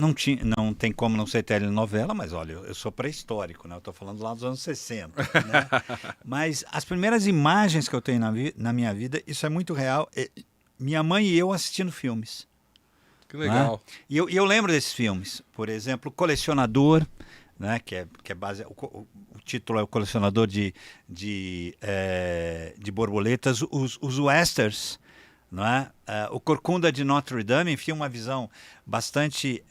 Não tem como não ser telenovela, mas olha, eu sou pré-histórico, né? Eu estou falando lá dos anos 60, né? Mas as primeiras imagens que eu tenho na minha vida, isso é muito real, é minha mãe e eu assistindo filmes. Que Né? legal. E eu lembro desses filmes, por exemplo, Colecionador, né? Que é base, o título é o Colecionador de Borboletas, os westerns, não é? O Corcunda de Notre Dame, enfim, uma visão bastante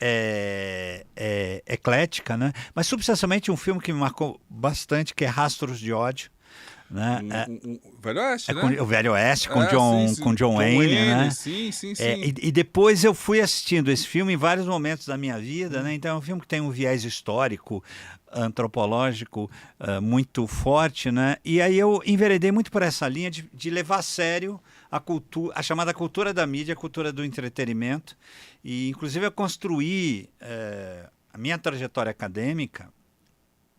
eclética, né? Mas substancialmente um filme que me marcou bastante, que é Rastros de Ódio, né? Velho Oeste, né? O Velho Oeste, Sim, com sim. John Wayne, né? Sim, sim, É, sim. e depois eu fui assistindo esse filme em vários momentos da minha vida, né? Então é um filme que tem um viés histórico, antropológico muito forte, né? E aí eu enveredei muito por essa linha de levar a sério a cultura, a chamada cultura da mídia, a cultura do entretenimento. E inclusive eu construí a minha trajetória acadêmica.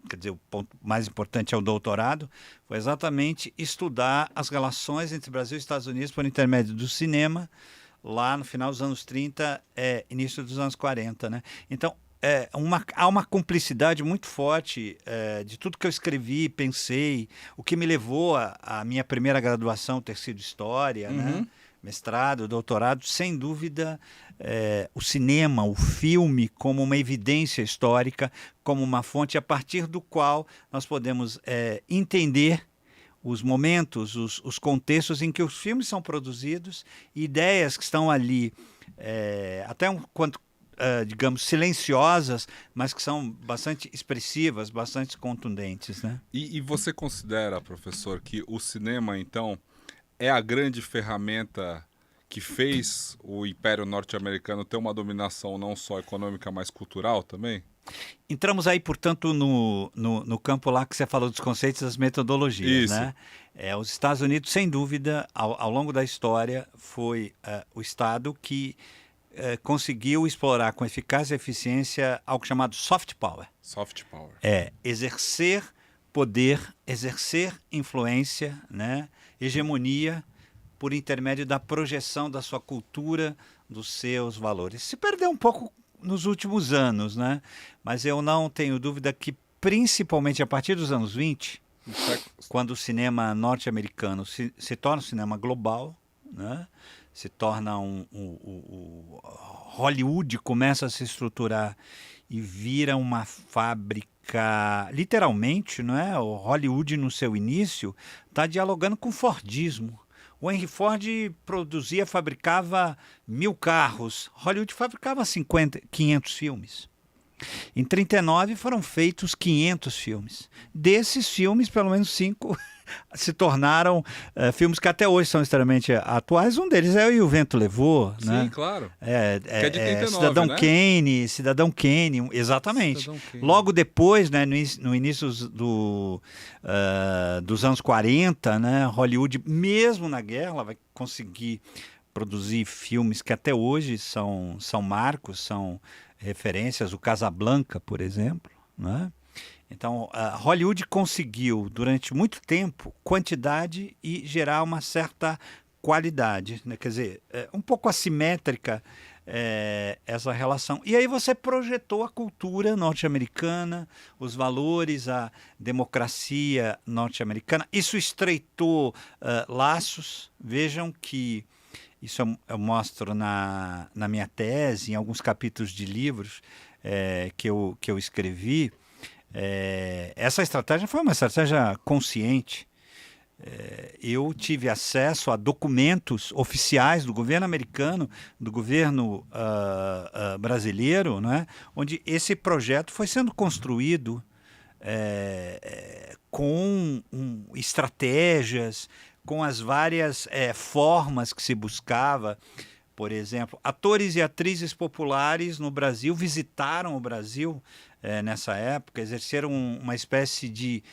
Quer dizer, o ponto mais importante é o doutorado, foi exatamente estudar as relações entre Brasil e Estados Unidos por intermédio do cinema, lá no final dos anos 30, início dos anos 40, né? Então, há uma cumplicidade muito forte de tudo que eu escrevi, pensei, o que me levou à minha primeira graduação ter sido História, né? Mestrado, doutorado, sem dúvida, o cinema, o filme, como uma evidência histórica, como uma fonte a partir do qual nós podemos entender os momentos, os contextos em que os filmes são produzidos, ideias que estão ali, até um quanto, digamos, silenciosas, mas que são bastante expressivas, bastante contundentes, né? E você considera, professor, que o cinema, então, é a grande ferramenta que fez o Império Norte-Americano ter uma dominação não só econômica, mas cultural também? Entramos aí, portanto, no campo lá que você falou dos conceitos e das metodologias, Isso. né? Os Estados Unidos, sem dúvida, ao longo da história, foi o Estado que conseguiu explorar com eficácia e eficiência algo chamado soft power. Soft power. Exercer poder, exercer influência, né? Hegemonia, por intermédio da projeção da sua cultura, dos seus valores. Se perdeu um pouco nos últimos anos, né? Mas eu não tenho dúvida que, principalmente a partir dos anos 20, quando o cinema norte-americano se torna um cinema global, né? Se torna Hollywood começa a se estruturar e vira uma fábrica, literalmente, não é? O Hollywood, no seu início, está dialogando com o Fordismo. O Henry Ford fabricava 1000 carros. Hollywood fabricava 500 filmes. Em 39 foram feitos 500 filmes. Desses filmes, pelo menos 5 se tornaram filmes que até hoje são extremamente atuais. Um deles é O Vento Levou, Sim, né? claro. Que é de 39, Cidadão né? Kane, Cidadão Kane, exatamente. Cidadão Kane. Logo depois, né, no início dos anos 40, né, Hollywood, mesmo na guerra, ela vai conseguir produzir filmes que até hoje são marcos, são referências, o Casablanca, por exemplo, né? Então, Hollywood conseguiu, durante muito tempo, quantidade e gerar uma certa qualidade, né? Quer dizer, um pouco assimétrica essa relação. E aí você projetou a cultura norte-americana, os valores, a democracia norte-americana. Isso estreitou laços. Vejam que isso eu mostro na minha tese, em alguns capítulos de livros que eu escrevi. Essa estratégia foi uma estratégia consciente. Eu tive acesso a documentos oficiais do governo americano, do governo brasileiro, né, onde esse projeto foi sendo construído com estratégias, com as várias formas que se buscava. Por exemplo, atores e atrizes populares no Brasil visitaram o Brasil nessa época, exerceram uma espécie de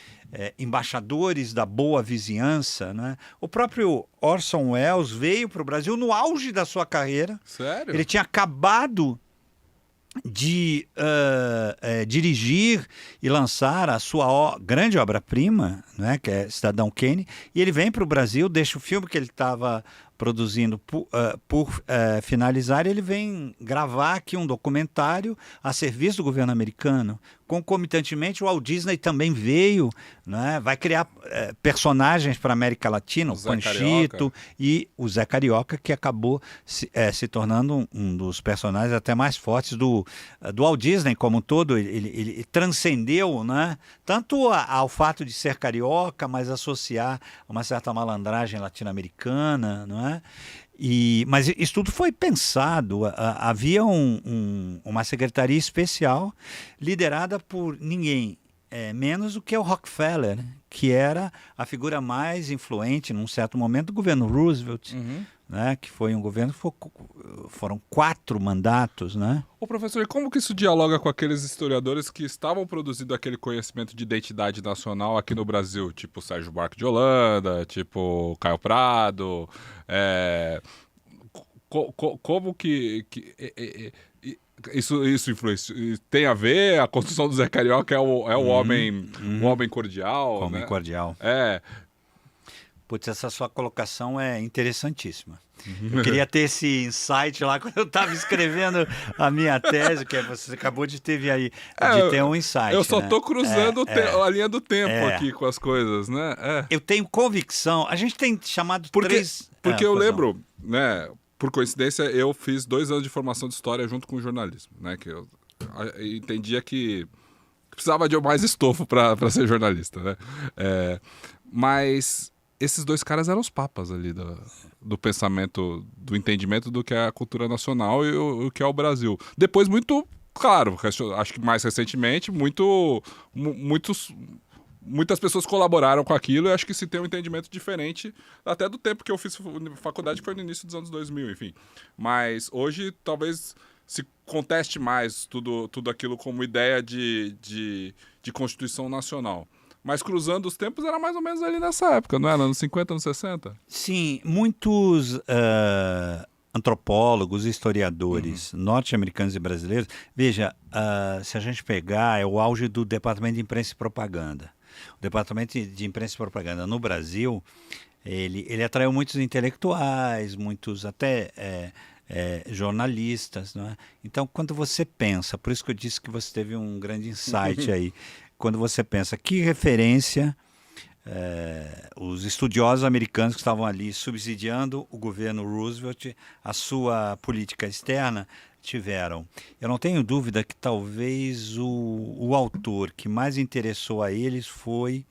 embaixadores da boa vizinhança, né? O próprio Orson Welles veio para o Brasil no auge da sua carreira. Sério? Ele tinha acabado de dirigir e lançar a sua grande obra-prima, né, que é Cidadão Kane, e ele vem para o Brasil, deixa o filme que ele estava produzindo por finalizar, ele vem gravar aqui um documentário a serviço do governo americano. Concomitantemente, o Walt Disney também veio, né? Vai criar personagens para a América Latina, o Panchito e o Zé Carioca, que acabou se tornando um dos personagens até mais fortes do Walt Disney como um todo. Ele transcendeu, né? Tanto ao fato de ser carioca, mas associar uma certa malandragem latino-americana, não é? Mas isso tudo foi pensado. Havia uma secretaria especial liderada por ninguém menos do que o Rockefeller, que era a figura mais influente, num certo momento, do governo Roosevelt, né, que foi um governo que foram 4 mandatos. Né? Ô professor, e como que isso dialoga com aqueles historiadores que estavam produzindo aquele conhecimento de identidade nacional aqui no Brasil? Tipo Sérgio Buarque de Holanda, tipo Caio Prado... Como que isso influencia? Tem a ver? A construção do Zé Carioca é o homem, um homem cordial? Homem, né? cordial. Putz, essa sua colocação é interessantíssima. Eu queria ter esse insight lá quando eu estava escrevendo a minha tese, que você acabou de ter aí, de ter um insight. Eu só estou cruzando a linha do tempo aqui com as coisas, né? Eu tenho convicção. A gente tem chamado três... Porque eu lembro, né? Por coincidência, eu fiz 2 anos de formação de história junto com o jornalismo, né? Que eu entendia que precisava de mais estofo para ser jornalista, né? Mas esses 2 caras eram os papas ali do pensamento, do entendimento do que é a cultura nacional e o que é o Brasil. Depois, muito claro, acho que mais recentemente, muitas pessoas colaboraram com aquilo e acho que se tem um entendimento diferente até do tempo que eu fiz faculdade, que foi no início dos anos 2000, enfim. Mas hoje talvez se conteste mais tudo aquilo como ideia de Constituição Nacional. Mas cruzando os tempos era mais ou menos ali nessa época, não era? Anos 50, anos 60? Sim, muitos antropólogos, historiadores norte-americanos e brasileiros. Veja, se a gente pegar, é o auge do Departamento de Imprensa e Propaganda. O Departamento de Imprensa e Propaganda no Brasil, ele atraiu muitos intelectuais, muitos até jornalistas. Não é? Então, quando você pensa, por isso que eu disse que você teve um grande insight aí, quando você pensa que referência os estudiosos americanos que estavam ali subsidiando o governo Roosevelt, a sua política externa, tiveram. Eu não tenho dúvida que talvez o autor que mais interessou a eles foi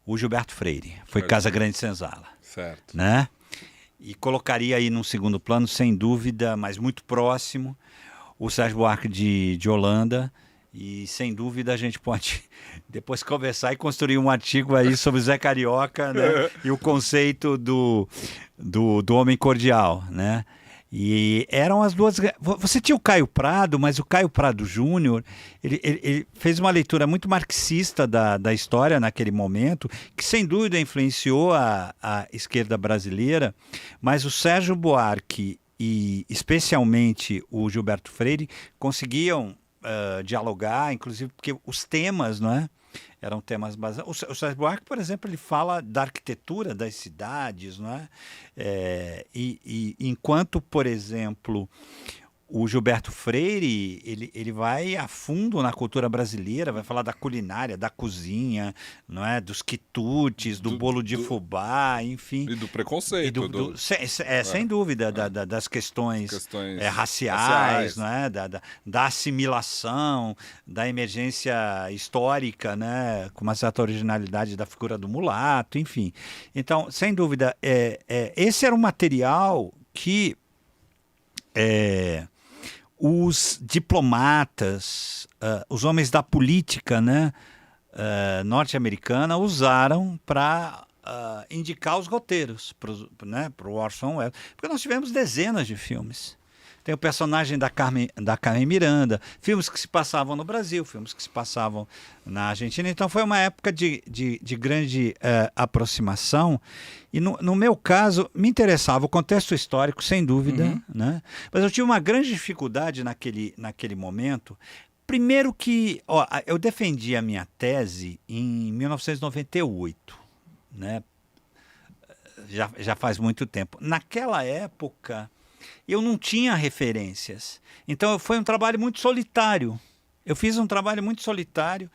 o Gilberto Freire, foi Casa Grande Senzala. Certo. Né? E colocaria aí num segundo plano, sem dúvida, mas muito próximo, o Sérgio Buarque de Holanda. E sem dúvida a gente pode depois conversar e construir um artigo aí sobre o Zé Carioca, né? E o conceito do homem cordial, né? E eram as duas... Você tinha o Caio Prado, mas o Caio Prado Júnior, ele fez uma leitura muito marxista da história naquele momento, que sem dúvida influenciou a esquerda brasileira, mas o Sérgio Buarque e especialmente o Gilberto Freire conseguiam dialogar, inclusive porque os temas, não é? Eram temas baseados. O Sérgio Buarque, por exemplo, ele fala da arquitetura das cidades, não é? E enquanto, por exemplo, o Gilberto Freire, ele vai a fundo na cultura brasileira, vai falar da culinária, da cozinha, não é? Dos quitutes, do bolo de fubá, enfim. E do preconceito. Sem dúvida, das questões raciais, não é? Da assimilação, da emergência histórica, né? Com uma certa originalidade da figura do mulato, enfim. Então, sem dúvida, esse era um material que... os diplomatas, os homens da política, né, norte-americana usaram para indicar os roteiros para o Orson Welles. Porque nós tivemos dezenas de filmes. Tem o personagem da Carmen Miranda, filmes que se passavam no Brasil, filmes que se passavam na Argentina. Então foi uma época de grande aproximação. E no meu caso, me interessava o contexto histórico, sem dúvida, né? Mas eu tive uma grande dificuldade naquele momento. Primeiro que eu defendi a minha tese em 1998, né? já faz muito tempo. Naquela época, eu não tinha referências. Então, foi um trabalho muito solitário. Eu fiz um trabalho muito solitário,